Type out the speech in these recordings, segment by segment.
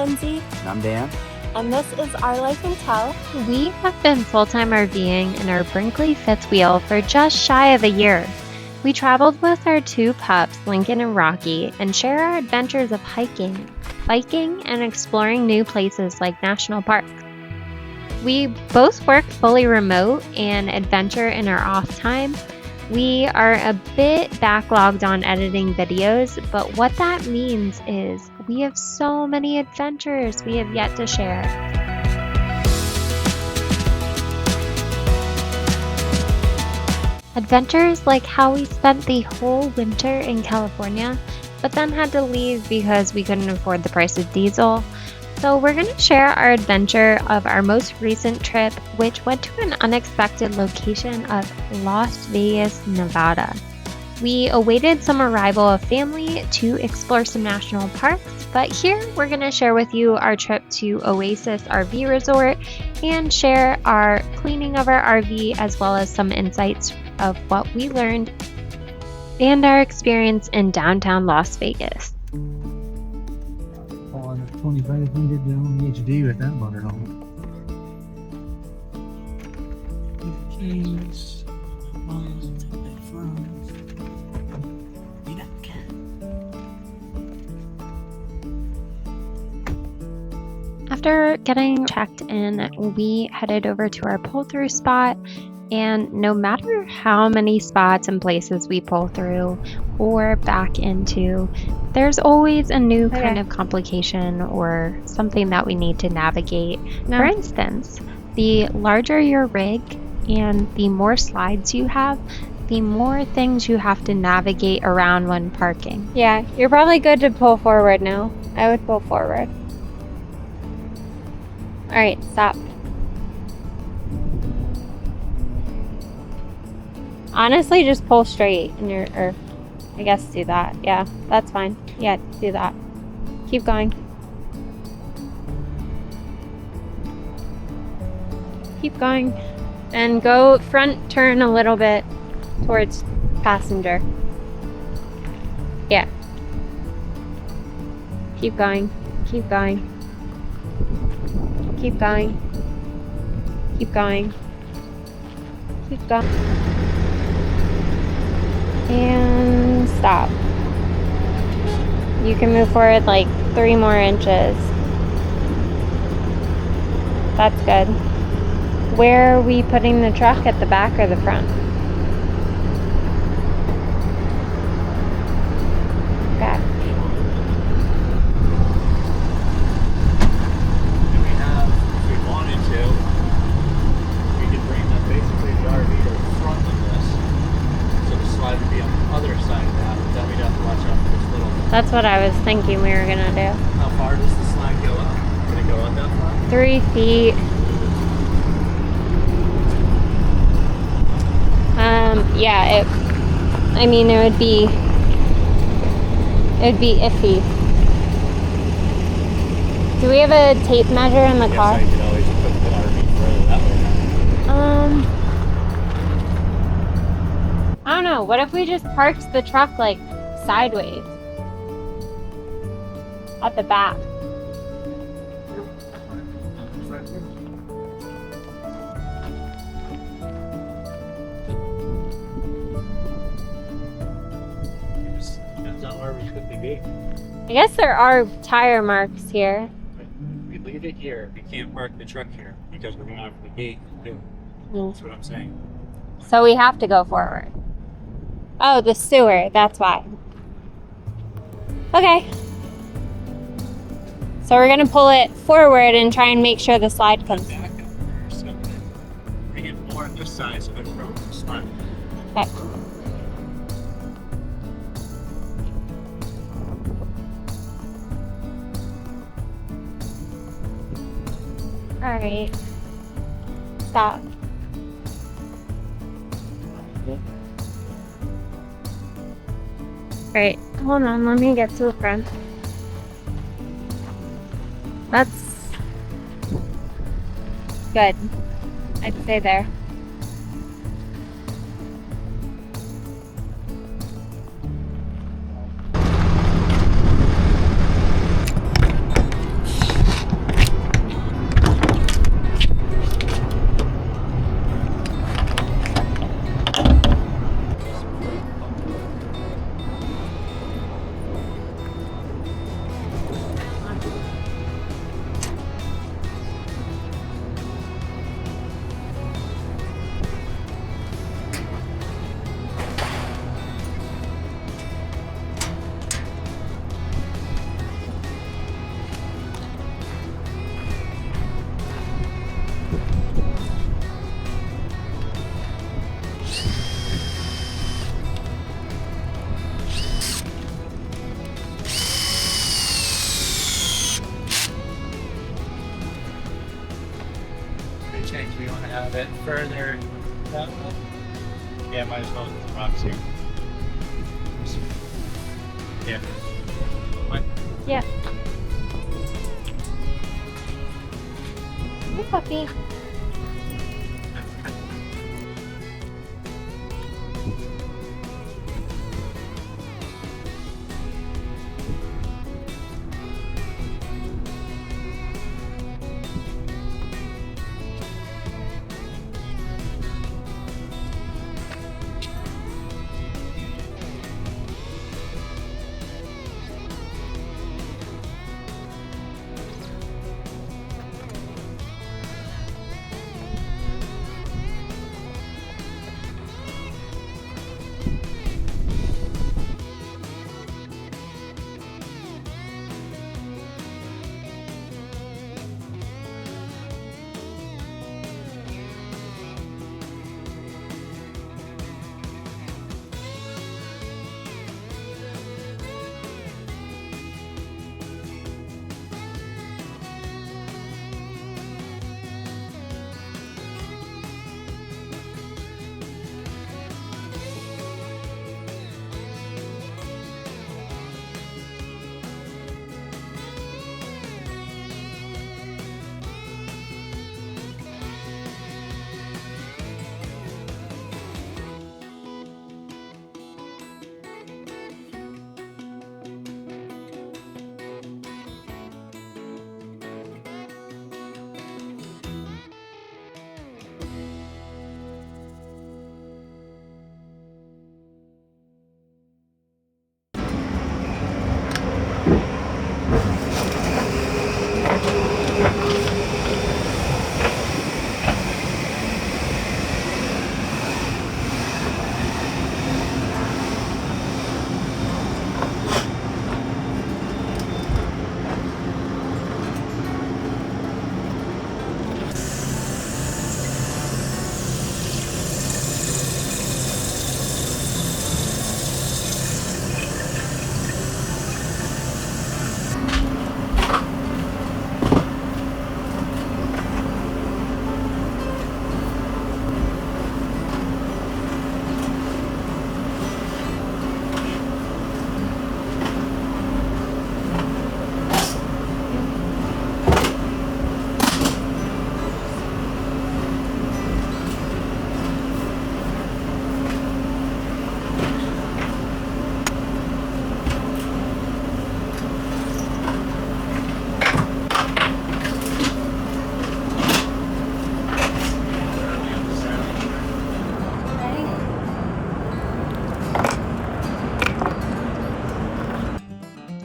Lindsay. And I'm Dan. And this is Our Life in Tell. We have been full-time RVing in our Brinkley fifth wheel for just shy of a year. We traveled with our two pups, Lincoln and Rocky, and share our adventures of hiking, biking, and exploring new places like national parks. We both work fully remote and adventure in our off time. We are a bit backlogged on editing videos, but what that means is we have so many adventures we have yet to share. Adventures like how we spent the whole winter in California, but then had to leave because we couldn't afford the price of diesel. So we're going to share our adventure of our most recent trip, which went to an unexpected location of Las Vegas, Nevada. We awaited some arrival of family to explore some national parks, but here we're going to share with you our trip to Oasis RV Resort and share our cleaning of our RV as well as some insights of what we learned and our experience in downtown Las Vegas. On 2500 on HD with that motor on. Keys. After getting checked in, we headed over to our pull-through spot, and no matter how many spots and places we pull through or back into, there's always a new kind of complication or something that we need to navigate. For instance, the larger your rig and the more slides you have, the more things you have to navigate around when parking. Yeah, you're probably good to pull forward now. I would pull forward. Alright, stop. Honestly, just pull straight and or I guess do that. Yeah, that's fine. Yeah, do that. Keep going. Keep going. And go front turn a little bit towards passenger. Yeah. Keep going. Keep going. Keep going. Keep going. Keep going. And stop. You can move forward like 3 more inches. That's good. Where are we putting the truck, at the back or the front? Back. And we have, if we wanted to, we could bring that basically the RV to the front of this. So the slide would be on the other side of that, but then we'd have to watch out for this little. That's what I was thinking we were gonna do. How far does the slide go up? Can it go up that far? 3 feet. Yeah, I mean, it would be iffy. Do we have a tape measure in the car? Yes, I could always put the RV further that way. I don't know. What if we just parked the truck like sideways at the back? Depends on where we put the gate. I guess there are tire marks here. We leave it here. We can't park the truck here because we're going to have the gate. That's what I'm saying. So we have to go forward. Oh, the sewer. That's why. Okay. So we're going to pull it forward and try and make sure the slide comes. Back up first. Bring it more on this side so it's from the slide. Okay. Alright. Stop. Alright, hold on, let me get to the front. That's good. I'd stay there. bit further that way. Yeah, might as well with the rocks here. Yeah. What? Yeah. Hey, puppy.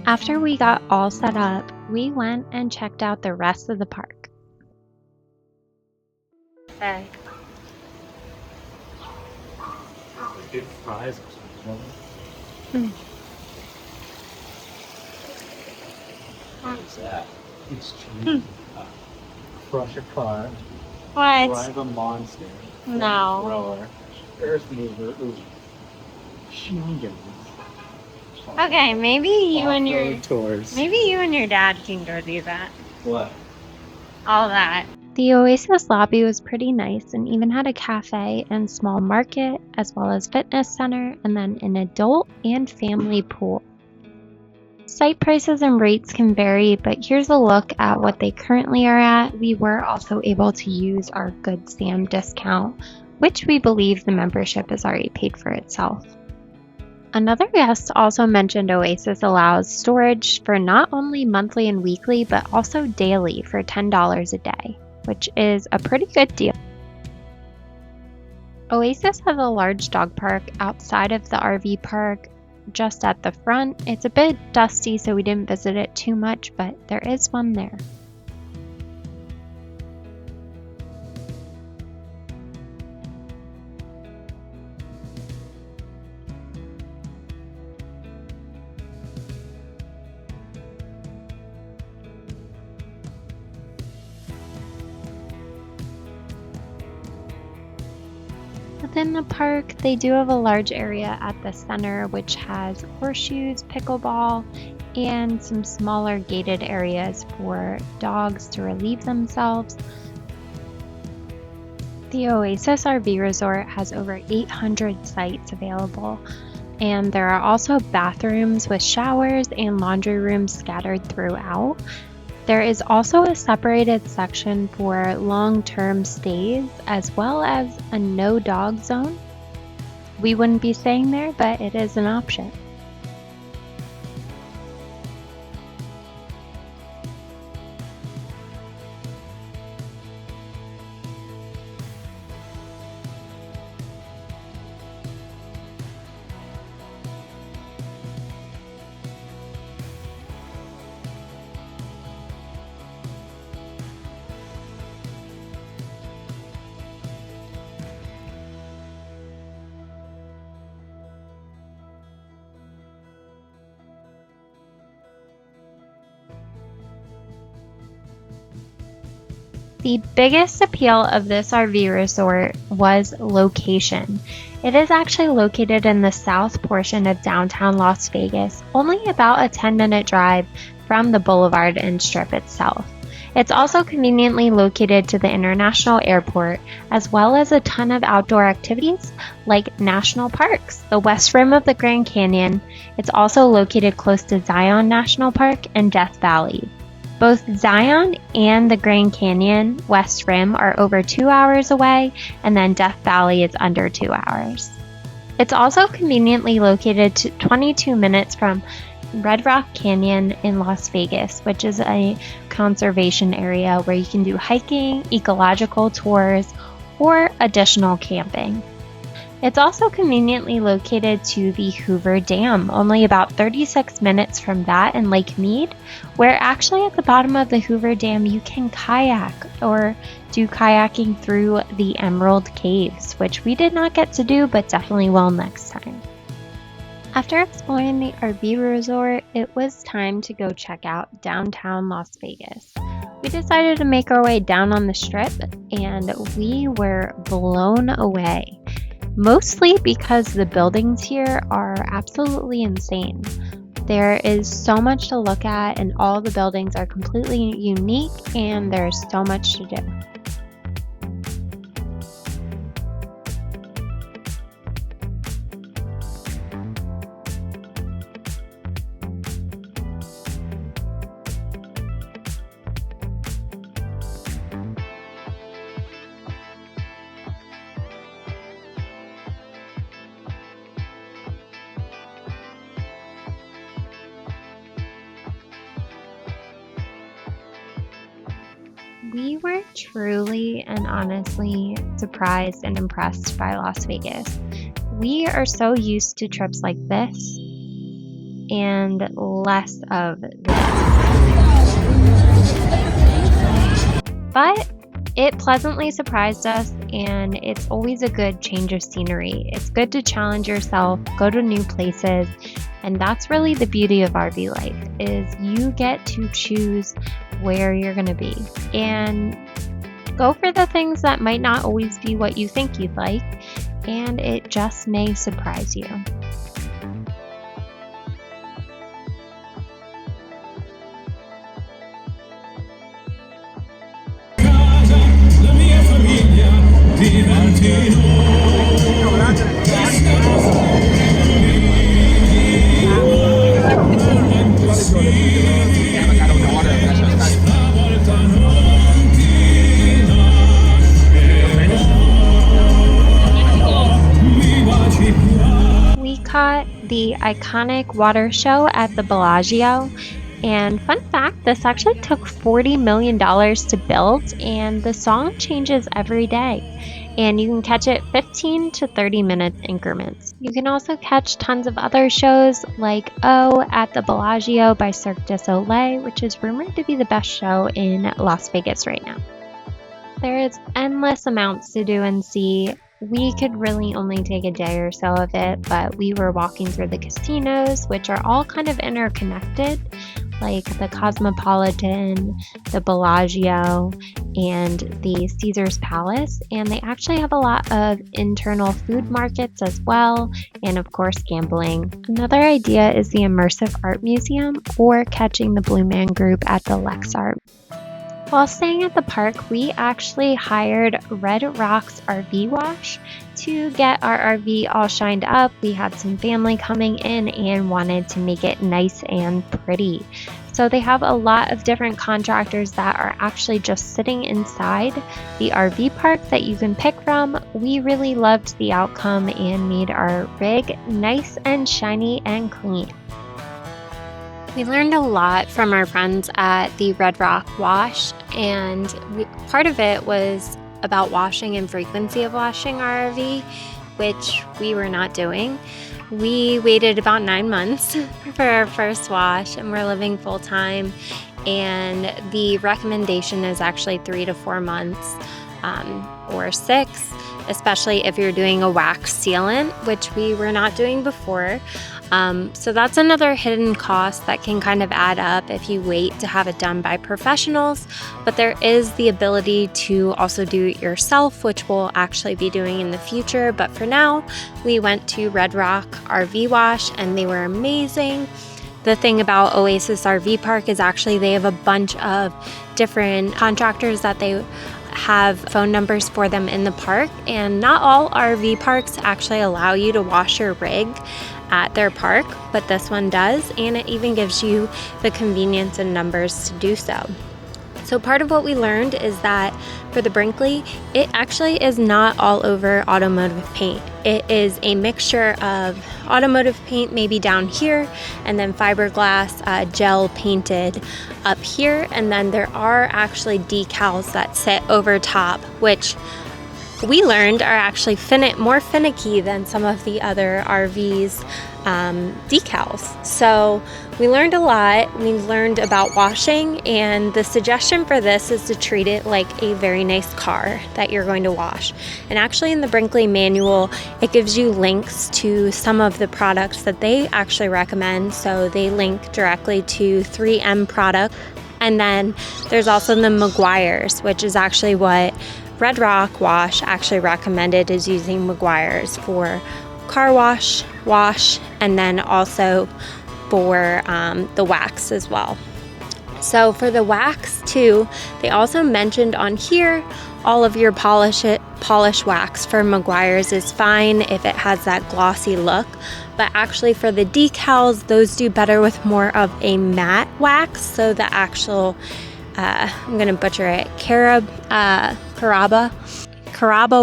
After we got all set up, we went and checked out the rest of the park. Hey. Good fries or something. What is that? It's cheap. Crush a car. What? Drive a monster. No. Thrower. Earth mover. Ooh. Shingles. Okay, maybe you and your dad can go do that. What? All that. The Oasis lobby was pretty nice and even had a cafe and small market, as well as fitness center, and then an adult and family pool. Site prices and rates can vary, but here's a look at what they currently are at. We were also able to use our Good Sam discount, which we believe the membership has already paid for itself. Another guest also mentioned Oasis allows storage for not only monthly and weekly, but also daily for $10 a day, which is a pretty good deal. Oasis has a large dog park outside of the RV park, just at the front. It's a bit dusty, so we didn't visit it too much, but there is one there. Within the park, they do have a large area at the center which has horseshoes, pickleball, and some smaller gated areas for dogs to relieve themselves. The Oasis RV Resort has over 800 sites available, and there are also bathrooms with showers and laundry rooms scattered throughout. There is also a separated section for long-term stays as well as a no-dog zone. We wouldn't be staying there, but it is an option. The biggest appeal of this RV resort was location. It is actually located in the south portion of downtown Las Vegas, only about a 10-minute drive from the boulevard and strip itself. It's also conveniently located to the international airport, as well as a ton of outdoor activities like national parks, the west rim of the Grand Canyon. It's also located close to Zion National Park and Death Valley. Both Zion and the Grand Canyon West Rim are over 2 hours away, and then Death Valley is under 2 hours. It's also conveniently located 22 minutes from Red Rock Canyon in Las Vegas, which is a conservation area where you can do hiking, ecological tours, or additional camping. It's also conveniently located to the Hoover Dam, only about 36 minutes from that in Lake Mead, where actually at the bottom of the Hoover Dam you can kayak or do kayaking through the Emerald Caves, which we did not get to do but definitely will next time. After exploring the RV resort, it was time to go check out downtown Las Vegas. We decided to make our way down on the strip, and we were blown away. Mostly because the buildings here are absolutely insane. There is so much to look at, and all the buildings are completely unique, and there's so much to do. We were truly and honestly surprised and impressed by Las Vegas. We are so used to trips like this and less of this. But it pleasantly surprised us, and it's always a good change of scenery. It's good to challenge yourself, go to new places, and that's really the beauty of RV life, is you get to choose where you're going to be and go for the things that might not always be what you think you'd like, and it just may surprise you. We caught the iconic water show at the Bellagio, and fun fact, this actually took $40 million to build, and the song changes every day, and you can catch it 15 to 30 minute increments. You can also catch tons of other shows like at the Bellagio by Cirque du Soleil, which is rumored to be the best show in Las Vegas right now. There is endless amounts to do and see. We could really only take a day or so of it, but we were walking through the casinos, which are all kind of interconnected, like the Cosmopolitan, the Bellagio, and the Caesar's Palace, and they actually have a lot of internal food markets as well, and of course gambling. Another idea is the Immersive Art Museum or catching the Blue Man Group at the Lex Art. While staying at the park, we actually hired Red Rock's RV Wash to get our RV all shined up. We had some family coming in and wanted to make it nice and pretty. So they have a lot of different contractors that are actually just sitting inside the RV park that you can pick from. We really loved the outcome and made our rig nice and shiny and clean. We learned a lot from our friends at the Red Rock Wash, and part of it was about washing and frequency of washing our RV, which we were not doing. We waited about 9 months for our first wash, and we're living full time, and the recommendation is actually 3 to 4 months or 6, especially if you're doing a wax sealant, which we were not doing before. So that's another hidden cost that can kind of add up if you wait to have it done by professionals, but there is the ability to also do it yourself, which we'll actually be doing in the future. But for now, we went to Red Rock RV Wash and they were amazing. The thing about Oasis RV Park is actually they have a bunch of different contractors that they have phone numbers for them in the park, and not all RV parks actually allow you to wash your rig at their park, but this one does, and it even gives you the convenience and numbers to do so. So part of what we learned is that for the Brinkley, it actually is not all over automotive paint. It is a mixture of automotive paint maybe down here, and then fiberglass gel painted up here, and then there are actually decals that sit over top, which we learned are actually more finicky than some of the other RVs decals. So we learned a lot. We learned about washing, and the suggestion for this is to treat it like a very nice car that you're going to wash. And actually in the Brinkley manual, it gives you links to some of the products that they actually recommend. So they link directly to 3M product. And then there's also the Meguiar's, which is actually what Red Rock Wash actually recommended, is using Meguiar's for car wash, and then also for the wax as well. So for the wax too, they also mentioned on here all of your polish wax for Meguiar's is fine if it has that glossy look, but actually for the decals, those do better with more of a matte wax. So the actual I'm gonna butcher it, Caraba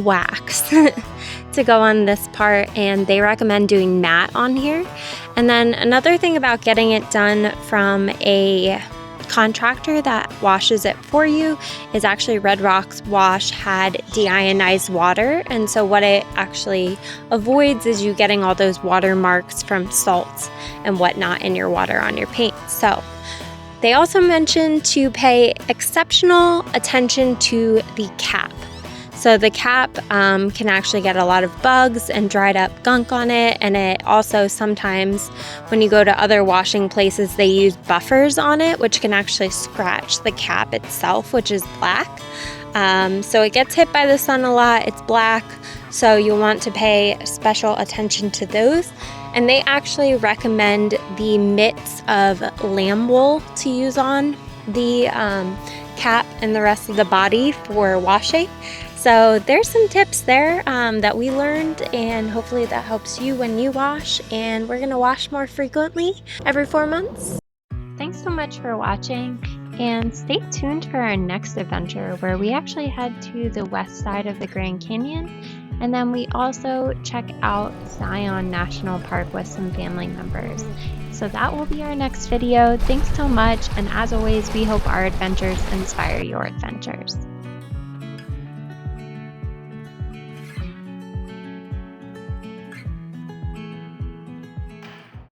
wax to go on this part, and they recommend doing matte on here. And then another thing about getting it done from a contractor that washes it for you is actually Red Rock's wash had deionized water, and so what it actually avoids is you getting all those watermarks from salts and whatnot in your water on your paint. So they also mentioned to pay exceptional attention to the cap. So the cap can actually get a lot of bugs and dried up gunk on it, and it also sometimes when you go to other washing places, they use buffers on it, which can actually scratch the cap itself, which is black. So it gets hit by the sun a lot, it's black, so you'll want to pay special attention to those. And they actually recommend the mitts of lamb wool to use on the cap and the rest of the body for washing. So there's some tips there that we learned, and hopefully that helps you when you wash. And we're gonna wash more frequently every 4 months. Thanks so much for watching, and stay tuned for our next adventure where we actually head to the west side of the Grand Canyon, and then we also check out Zion National Park with some family members. So that will be our next video. Thanks so much, and as always, we hope our adventures inspire your adventures.